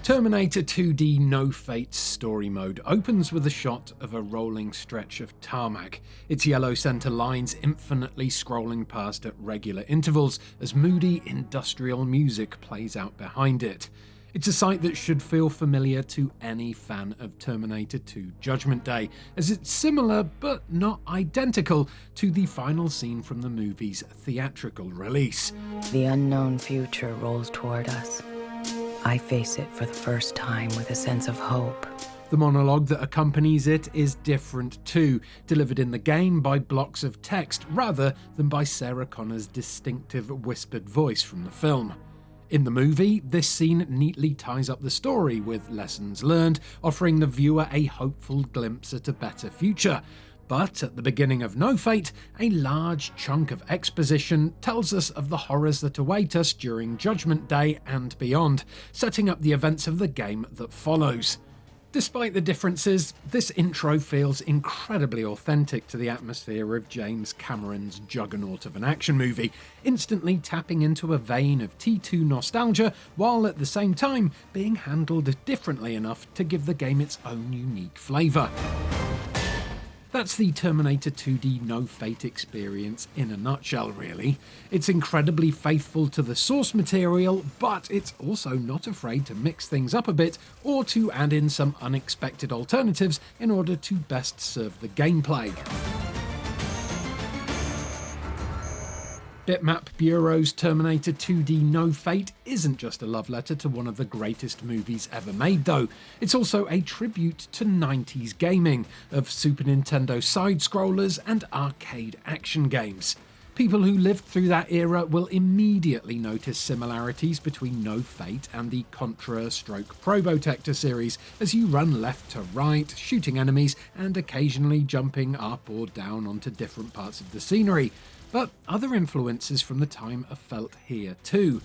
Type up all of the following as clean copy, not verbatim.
Terminator 2D No Fate story mode opens with a shot of a rolling stretch of tarmac, its yellow center lines infinitely scrolling past at regular intervals as moody industrial music plays out behind it. It's a sight that should feel familiar to any fan of Terminator 2 Judgment Day, as it's similar but not identical to the final scene from the movie's theatrical release. The unknown future rolls toward us. I face it for the first time with a sense of hope. The monologue that accompanies it is different too, delivered in the game by blocks of text rather than by Sarah Connor's distinctive whispered voice from the film. In the movie, this scene neatly ties up the story with lessons learned, offering the viewer a hopeful glimpse at a better future. But at the beginning of No Fate, a large chunk of exposition tells us of the horrors that await us during Judgment Day and beyond, setting up the events of the game that follows. Despite the differences, this intro feels incredibly authentic to the atmosphere of James Cameron's juggernaut of an action movie, instantly tapping into a vein of T2 nostalgia while at the same time being handled differently enough to give the game its own unique flavour. That's the Terminator 2D No Fate experience in a nutshell, really. It's incredibly faithful to the source material, but it's also not afraid to mix things up a bit or to add in some unexpected alternatives in order to best serve the gameplay. Bitmap Bureau's Terminator 2D No Fate isn't just a love letter to one of the greatest movies ever made though, it's also a tribute to 90s gaming, of Super Nintendo side-scrollers and arcade action games. People who lived through that era will immediately notice similarities between No Fate and the Contra/Probotector series as you run left to right, shooting enemies and occasionally jumping up or down onto different parts of the scenery. But other influences from the time are felt here too.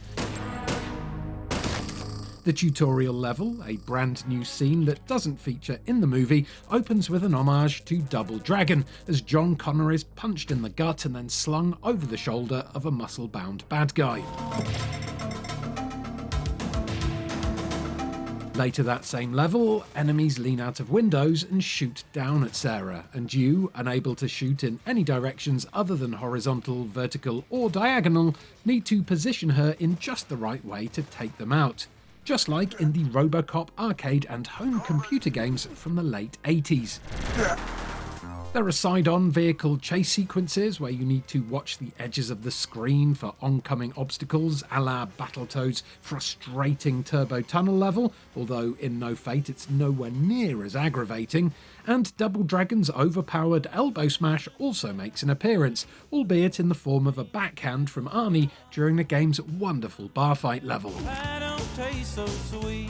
The tutorial level, a brand new scene that doesn't feature in the movie, opens with an homage to Double Dragon, as John Connor is punched in the gut and then slung over the shoulder of a muscle-bound bad guy. Later that same level, enemies lean out of windows and shoot down at Sarah, and you, unable to shoot in any directions other than horizontal, vertical or diagonal, need to position her in just the right way to take them out. Just like in the RoboCop arcade and home computer games from the late 80s. There are side-on vehicle chase sequences where you need to watch the edges of the screen for oncoming obstacles, a la Battletoads' frustrating turbo tunnel level, although in No Fate it's nowhere near as aggravating, and Double Dragon's overpowered elbow smash also makes an appearance, albeit in the form of a backhand from Arnie during the game's wonderful bar fight level. So sweet.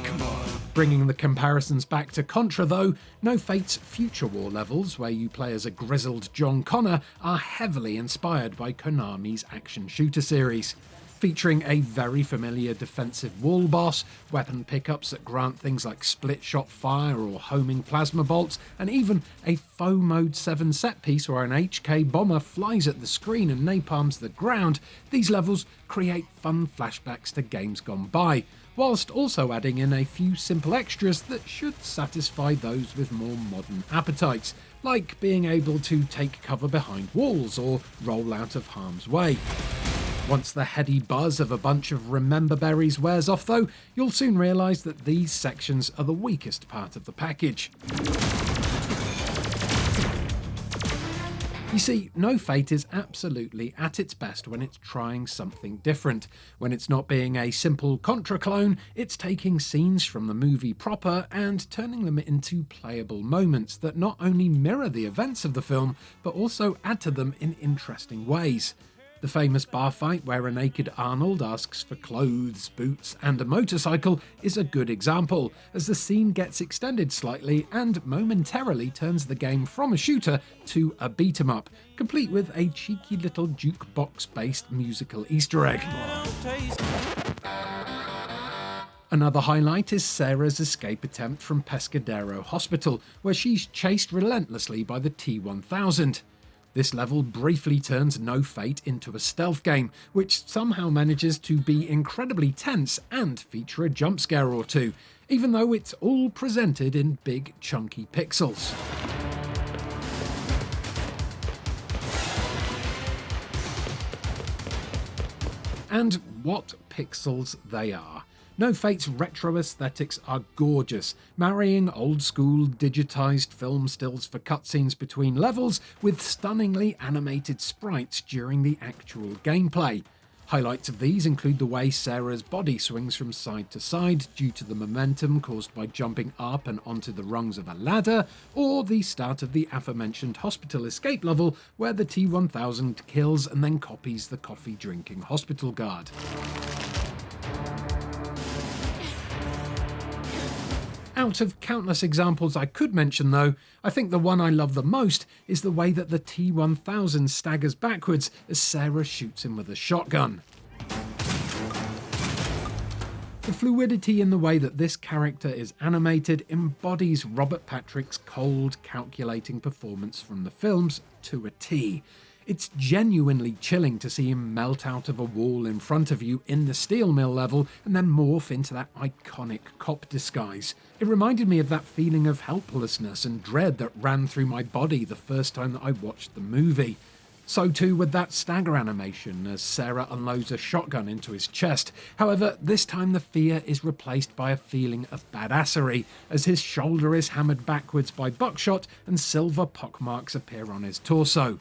Come on. Bringing the comparisons back to Contra though, No Fate's Future War levels, where you play as a grizzled John Connor, are heavily inspired by Konami's action shooter series. Featuring a very familiar defensive wall boss, weapon pickups that grant things like split-shot fire or homing plasma bolts, and even a faux Mode 7 set piece where an HK bomber flies at the screen and napalms the ground, these levels create fun flashbacks to games gone by, whilst also adding in a few simple extras that should satisfy those with more modern appetites, like being able to take cover behind walls or roll out of harm's way. Once the heady buzz of a bunch of remember berries wears off though, you'll soon realise that these sections are the weakest part of the package. You see, No Fate is absolutely at its best when it's trying something different. When it's not being a simple Contra clone, it's taking scenes from the movie proper and turning them into playable moments that not only mirror the events of the film, but also add to them in interesting ways. The famous bar fight where a naked Arnold asks for clothes, boots and a motorcycle is a good example, as the scene gets extended slightly and momentarily turns the game from a shooter to a beat-em-up, complete with a cheeky little jukebox-based musical Easter egg. Another highlight is Sarah's escape attempt from Pescadero Hospital, where she's chased relentlessly by the T-1000. This level briefly turns No Fate into a stealth game, which somehow manages to be incredibly tense and feature a jump scare or two, even though it's all presented in big chunky pixels. And what pixels they are. No Fate's retro aesthetics are gorgeous, marrying old-school digitized film stills for cutscenes between levels with stunningly animated sprites during the actual gameplay. Highlights of these include the way Sarah's body swings from side to side due to the momentum caused by jumping up and onto the rungs of a ladder, or the start of the aforementioned hospital escape level where the T-1000 kills and then copies the coffee-drinking hospital guard. Out of countless examples I could mention though, I think the one I love the most is the way that the T-1000 staggers backwards as Sarah shoots him with a shotgun. The fluidity in the way that this character is animated embodies Robert Patrick's cold, calculating performance from the films to a T. It's genuinely chilling to see him melt out of a wall in front of you in the steel mill level and then morph into that iconic cop disguise. It reminded me of that feeling of helplessness and dread that ran through my body the first time that I watched the movie. So too with that stagger animation as Sarah unloads a shotgun into his chest. However, this time the fear is replaced by a feeling of badassery as his shoulder is hammered backwards by buckshot and silver pockmarks appear on his torso.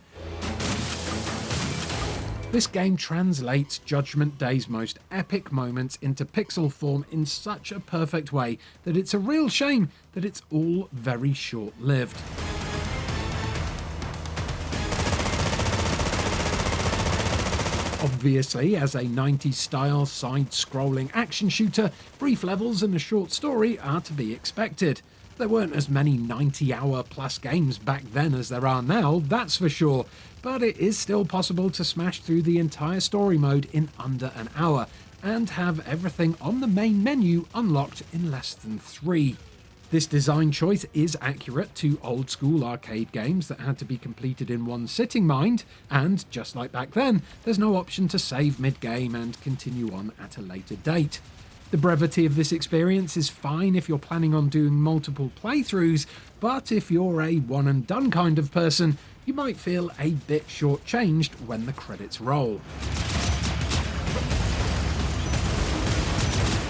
This game translates Judgment Day's most epic moments into pixel form in such a perfect way that it's a real shame that it's all very short-lived. Obviously, as a 90s style side-scrolling action shooter, brief levels and a short story are to be expected. There weren't as many 90-hour plus games back then as there are now, that's for sure, but it is still possible to smash through the entire story mode in under an hour, and have everything on the main menu unlocked in less than 3. This design choice is accurate to old-school arcade games that had to be completed in one sitting, mind, and just like back then, there's no option to save mid-game and continue on at a later date. The brevity of this experience is fine if you're planning on doing multiple playthroughs, but if you're a one-and-done kind of person, you might feel a bit shortchanged when the credits roll.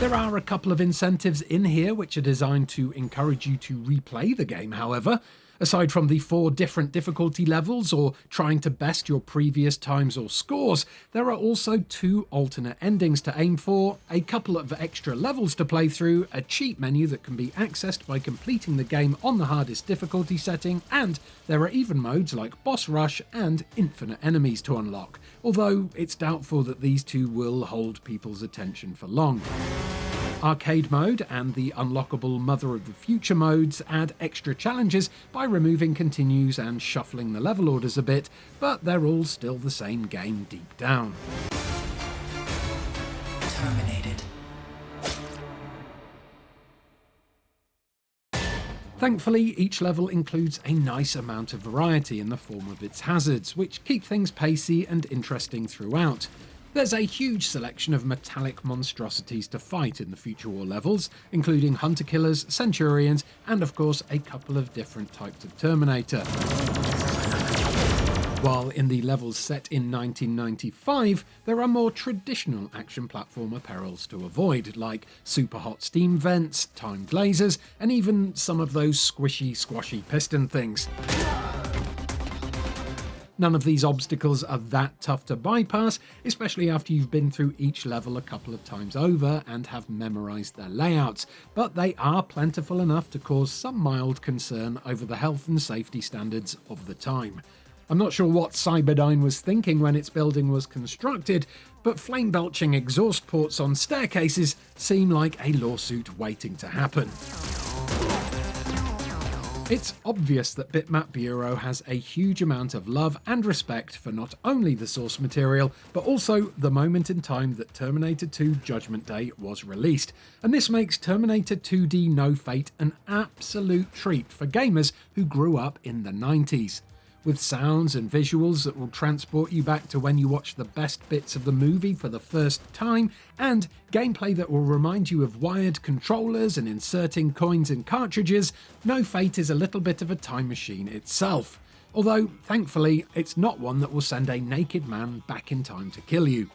There are a couple of incentives in here which are designed to encourage you to replay the game, however. Aside from the 4 different difficulty levels or trying to best your previous times or scores, there are also 2 alternate endings to aim for, a couple of extra levels to play through, a cheat menu that can be accessed by completing the game on the hardest difficulty setting, and there are even modes like Boss Rush and infinite enemies to unlock, although it's doubtful that these 2 will hold people's attention for long. Arcade mode and the unlockable Mother of the Future modes add extra challenges by removing continues and shuffling the level orders a bit, but they're all still the same game deep down. Terminated. Thankfully, each level includes a nice amount of variety in the form of its hazards, which keep things pacey and interesting throughout. There's a huge selection of metallic monstrosities to fight in the Future War levels, including hunter-killers, Centurions, and of course a couple of different types of Terminator. While in the levels set in 1995, there are more traditional action platformer perils to avoid, like super hot steam vents, timed lasers, and even some of those squishy, squashy piston things. None of these obstacles are that tough to bypass, especially after you've been through each level a couple of times over and have memorised their layouts, but they are plentiful enough to cause some mild concern over the health and safety standards of the time. I'm not sure what Cyberdyne was thinking when its building was constructed, but flame-belching exhaust ports on staircases seem like a lawsuit waiting to happen. It's obvious that Bitmap Bureau has a huge amount of love and respect for not only the source material, but also the moment in time that Terminator 2 Judgment Day was released, and this makes Terminator 2D No Fate an absolute treat for gamers who grew up in the 90s. with sounds and visuals that will transport you back to when you watched the best bits of the movie for the first time, and gameplay that will remind you of wired controllers and inserting coins in cartridges, No Fate is a little bit of a time machine itself. Although, thankfully, it's not one that will send a naked man back in time to kill you.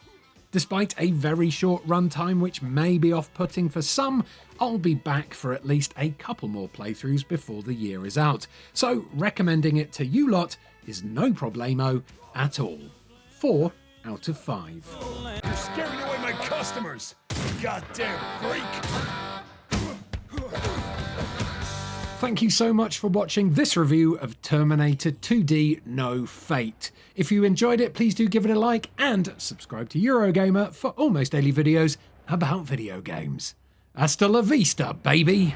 Despite a very short runtime which may be off-putting for some, I'll be back for at least a couple more playthroughs before the year is out, so recommending it to you lot is no problemo at all. 4 out of 5. You're scaring away my customers, goddamn freak! Thank you so much for watching this review of Terminator 2D No Fate. If you enjoyed it, please do give it a like and subscribe to Eurogamer for almost daily videos about video games. Hasta la vista, baby!